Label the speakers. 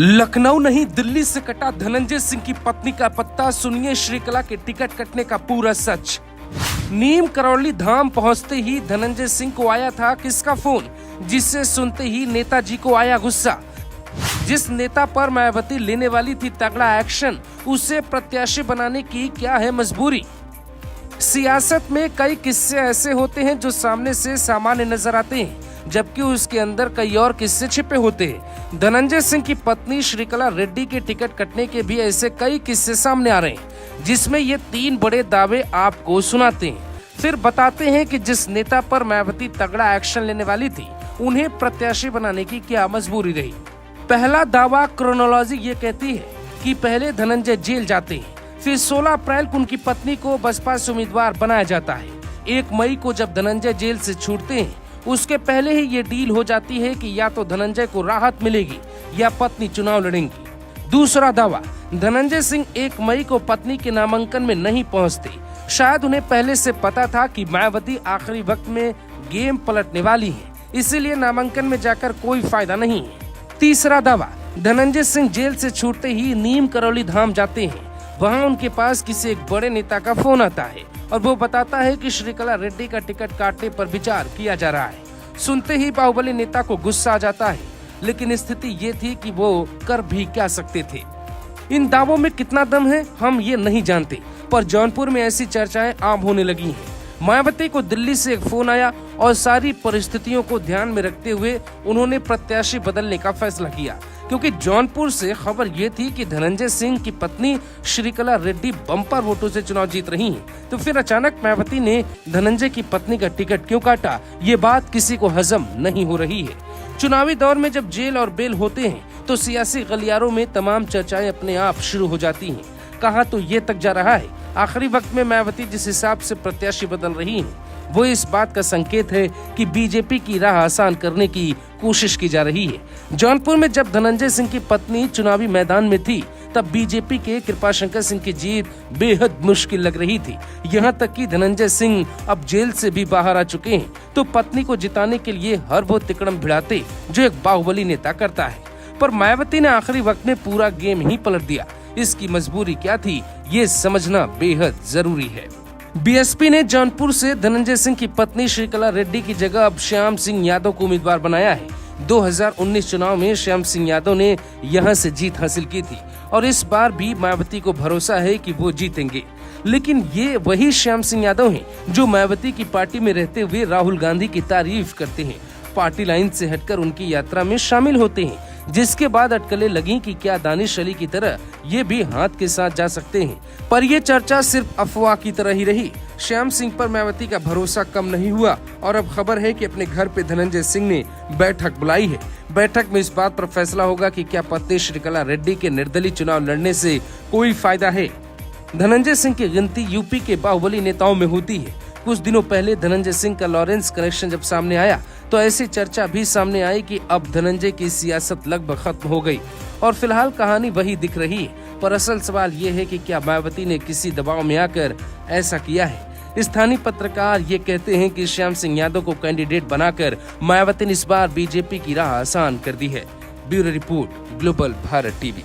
Speaker 1: लखनऊ नहीं दिल्ली से कटा धनंजय सिंह की पत्नी का पत्ता। सुनिए श्रीकला के टिकट कटने का पूरा सच। नीम करौली धाम पहुंचते ही धनंजय सिंह को आया था किसका फोन, जिसे सुनते ही नेताजी को आया गुस्सा। जिस नेता पर मायावती लेने वाली थी तगड़ा एक्शन, उसे प्रत्याशी बनाने की क्या है मजबूरी। सियासत में कई किस्से ऐसे होते हैं जो सामने से सामान्य नजर आते हैं, जबकि उसके अंदर कई और किस्से छिपे होते हैं। धनंजय सिंह की पत्नी श्रीकला रेड्डी के टिकट कटने के भी ऐसे कई किस्से सामने आ रहे हैं, जिसमें ये 3 बड़े दावे आपको सुनाते हैं, फिर बताते हैं कि जिस नेता पर मायावती तगड़ा एक्शन लेने वाली थी, उन्हें प्रत्याशी बनाने की क्या मजबूरी रही। पहला दावा, क्रोनोलॉजी ये कहती है कि पहले धनंजय जेल जाते हैं, फिर 16 अप्रैल को उनकी पत्नी को बसपा से उम्मीदवार बनाया जाता है। 1 मई को जब धनंजय जेल से छूटते हैं, उसके पहले ही ये डील हो जाती है कि या तो धनंजय को राहत मिलेगी या पत्नी चुनाव लड़ेंगी। दूसरा दावा, धनंजय सिंह 1 मई को पत्नी के नामांकन में नहीं पहुंचते। शायद उन्हें पहले से पता था कि मायावती आखिरी वक्त में गेम पलटने वाली है, इसीलिए नामांकन में जाकर कोई फायदा नहीं है। तीसरा दावा, धनंजय सिंह जेल से छूटते ही नीम करौली धाम जाते हैं। वहाँ उनके पास किसी एक बड़े नेता का फोन आता है और वो बताता है कि श्रीकला रेड्डी का टिकट काटने पर विचार किया जा रहा है। सुनते ही बाहुबली नेता को गुस्सा आ जाता है, लेकिन स्थिति ये थी कि वो कर भी क्या सकते थे। इन दावों में कितना दम है हम ये नहीं जानते, पर जौनपुर में ऐसी चर्चाएं आम होने लगी हैं। मायावती को दिल्ली से एक फोन आया और सारी परिस्थितियों को ध्यान में रखते हुए उन्होंने प्रत्याशी बदलने का फैसला किया, क्योंकि जौनपुर से खबर ये थी कि धनंजय सिंह की पत्नी श्रीकला रेड्डी बम्पर वोटों से चुनाव जीत रही हैं। तो फिर अचानक मायावती ने धनंजय की पत्नी का टिकट क्यों काटा, ये बात किसी को हजम नहीं हो रही है। चुनावी दौर में जब जेल और बेल होते हैं तो सियासी गलियारों में तमाम चर्चाएं अपने आप शुरू हो जाती हैं। कहा तो ये तक जा रहा है, आखिरी वक्त में मायावती जिस हिसाब से प्रत्याशी बदल रही हैं, वो इस बात का संकेत है कि बीजेपी की राह आसान करने की कोशिश की जा रही है। जौनपुर में जब धनंजय सिंह की पत्नी चुनावी मैदान में थी, तब बीजेपी के कृपाशंकर सिंह की जीत बेहद मुश्किल लग रही थी। यहाँ तक कि धनंजय सिंह अब जेल से भी बाहर आ चुके हैं, तो पत्नी को जिताने के लिए हर वो तिकड़म भिड़ाते जो एक बाहुबली नेता करता है। पर मायावती ने आखिरी वक्त में पूरा गेम ही पलट दिया। इसकी मजबूरी क्या थी, ये समझना बेहद जरूरी है। बीएसपी ने जौनपुर से धनंजय सिंह की पत्नी श्रीकला रेड्डी की जगह अब श्याम सिंह यादव को उम्मीदवार बनाया है। 2019 चुनाव में श्याम सिंह यादव ने यहां से जीत हासिल की थी और इस बार भी मायावती को भरोसा है कि वो जीतेंगे। लेकिन ये वही श्याम सिंह यादव हैं जो मायावती की पार्टी में रहते हुए राहुल गांधी की तारीफ करते हैं, पार्टी लाइन से हटकर उनकी यात्रा में शामिल होते हैं, जिसके बाद अटकलें लगी कि क्या दानिश अली की तरह ये भी हाथ के साथ जा सकते हैं। पर ये चर्चा सिर्फ अफवाह की तरह ही रही। श्याम सिंह पर मायावती का भरोसा कम नहीं हुआ और अब खबर है कि अपने घर पे धनंजय सिंह ने बैठक बुलाई है। बैठक में इस बात पर फैसला होगा कि क्या पत्नी श्रीकला रेड्डी के निर्दलीय चुनाव लड़ने से कोई फायदा है। धनंजय सिंह की गिनती यूपी के बाहुबली नेताओं में होती है। कुछ दिनों पहले धनंजय सिंह का लॉरेंस कनेक्शन जब सामने आया, तो ऐसी चर्चा भी सामने आई कि अब धनंजय की सियासत लगभग खत्म हो गई और फिलहाल कहानी वही दिख रही है। पर असल सवाल ये है कि क्या मायावती ने किसी दबाव में आकर ऐसा किया है। स्थानीय पत्रकार ये कहते हैं कि श्याम सिंह यादव को कैंडिडेट बनाकर मायावती ने इस बार बीजेपी की राह आसान कर दी है। Bureau report, global Bharat TV.